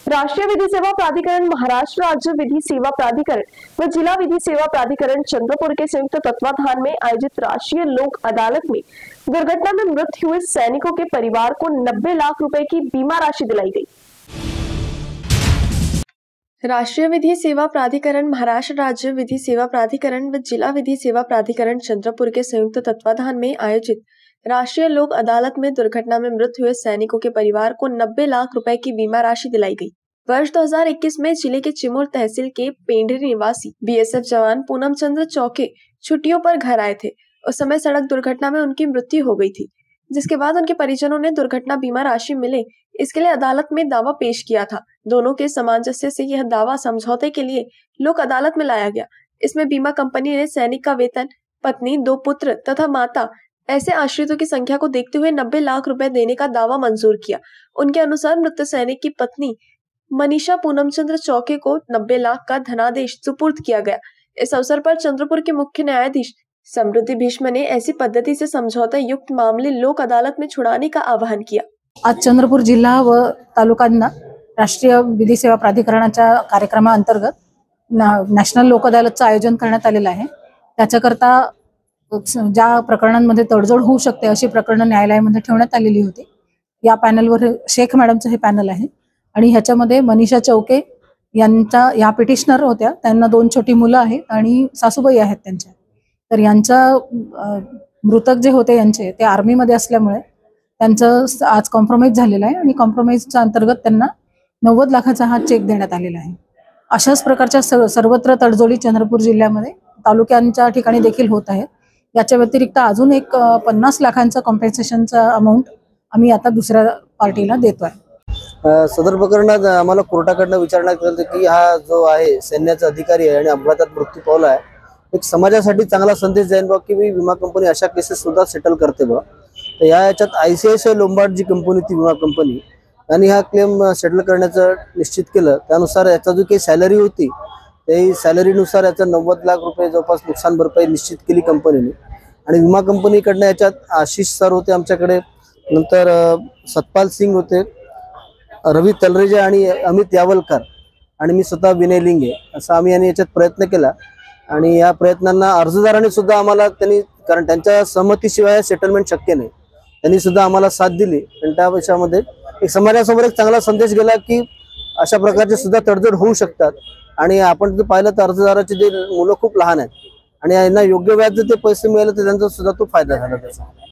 राष्ट्रीय विधि सेवा प्राधिकरण, महाराष्ट्र राज्य विधि सेवा प्राधिकरण व जिला विधि सेवा प्राधिकरण चंद्रपुर के संयुक्त तत्वाधान में आयोजित राष्ट्रीय लोक अदालत में दुर्घटना में मृत हुए सैनिकों के परिवार को 90 लाख रुपए की बीमा राशि दिलाई गई। राष्ट्रीय विधि सेवा प्राधिकरण, महाराष्ट्र राज्य विधि सेवा प्राधिकरण व जिला विधि सेवा प्राधिकरण चंद्रपुर के संयुक्त तत्वाधान में आयोजित राष्ट्रीय लोक अदालत में दुर्घटना में मृत हुए सैनिकों के परिवार को 90 लाख रुपए की बीमा राशि दिलाई गई। वर्ष 2021 में जिले के चिमूर तहसील के पेंढरी निवासी बीएसएफ जवान पूनम चंद्र चौके छुट्टियों पर घर आए थे। उस समय सड़क दुर्घटना में उनकी मृत्यु हो गई थी, जिसके बाद उनके परिजनों ने दुर्घटना बीमा राशि मिले इसके लिए अदालत में दावा पेश किया था। दोनों के सामंजस्य से यह दावा समझौते के लिए लोक अदालत में लाया गया। इसमें बीमा कंपनी ने सैनिक का वेतन, पत्नी, 2 पुत्र तथा माता ऐसे आश्रितों की संख्या को देखते हुए 90 लाख रुपए देने का दावा मंजूर किया। उनके अनुसार मृत सैनिक की पत्नी मनीषा पूनमचंद्र चौके को 90 लाख का धनादेश सुपुर्द किया गया। इस अवसर पर चंद्रपुर के मुख्य न्यायाधीश समृद्धि भीष्म ने ऐसी पद्धति से समझौता युक्त मामले लोक अदालत में छुड़ाने का आवाहन किया। आज चंद्रपूर जिल्हा व तालुक्यांना राष्ट्रीय विधी सेवा प्राधिकरणाच्या कार्यक्रमाअंतर्गत नॅशनल लोक अदालतचं आयोजन करण्यात आलेलं आहे। त्याच्याकरता ज्या प्रकरणांमध्ये तडजोड होऊ शकते अशी प्रकरणं न्यायालयामध्ये ठेवण्यात आलेली होती। या पॅनलवर शेख मॅडमचं हे पॅनल आहे आणि ह्याच्यामध्ये मनीषा चौके यांच्या या पिटिशनर होत्या। त्यांना 2 छोटी मुलं आहेत आणि सासूबाई आहेत त्यांच्या। तर यांचा मृतक जे होते यांचे ते आर्मीमध्ये असल्यामुळे त्यांचं आज कॉम्प्रोमाइज झालेलं आहे आणि कॉम्प्रोमाइजच्या अंतर्गत त्यांना 90 लाखाचा हा चेक देण्यात आलेला आहे। अशाच प्रकारच्या सर्वत्र तडजोडी चंद्रपूर जिल्ह्यामध्ये तालुक्यांच्या ठिकाणी देखील होत आहेत। याच्या व्यतिरिक्त अजून एक 50 लाखांचा कॉम्पेन्सेशनचा अमाउंट आम्ही आता दुसऱ्या पार्टीला देतोय। सदर प्रकरणात आम्हाला कोर्टाकडनं विचारण्यात आलं की हा जो आहे सैन्याचा अधिकारी आहे आणि अपघातात मृत्यू पावला आहे, एक समाजासाठी चांगला संदेश जाईल बा की विमा कंपनी अशा केसेस सुद्धा सेटल करते बा। तर याच्यात ICICI लोंबार्ड जी कंपनी ती विमा कंपनी आणि हा क्लेम सेटल करण्याचं निश्चित केलं। त्यानुसार याचा जो काही सॅलरी होती त्याही सॅलरीनुसार याचा 90 लाख रुपये जवळपास नुकसान भरपाई निश्चित केली कंपनीने। आणि विमा कंपनीकडनं याच्यात आशिष सर होते आमच्याकडे, नंतर सतपाल सिंग होते, रवी तलरेजा आणि अमित यावलकर आणि मी स्वतः विनय लिंगे असं आम्ही याच्यात प्रयत्न केला। आणि या प्रयत्नांना अर्जदारांनी सुद्धा आम्हाला त्यांनी, कारण त्यांच्या सहमतीशिवाय सेटलमेंट शक्य नाही, त्यांनी सुद्धा आम्हाला साथ दिली। आणि त्या विषयामध्ये एक समाजासमोर एक चांगला संदेश गेला की अशा प्रकारचे सुद्धा तडजोड होऊ शकतात। आणि आपण जर पाहिलं तर अर्जदाराचे जे मुलं खूप लहान आहेत आणि यांना योग्य व्याज जर ते पैसे मिळाले तर त्यांचा सुद्धा तो फायदा झाला त्याचा।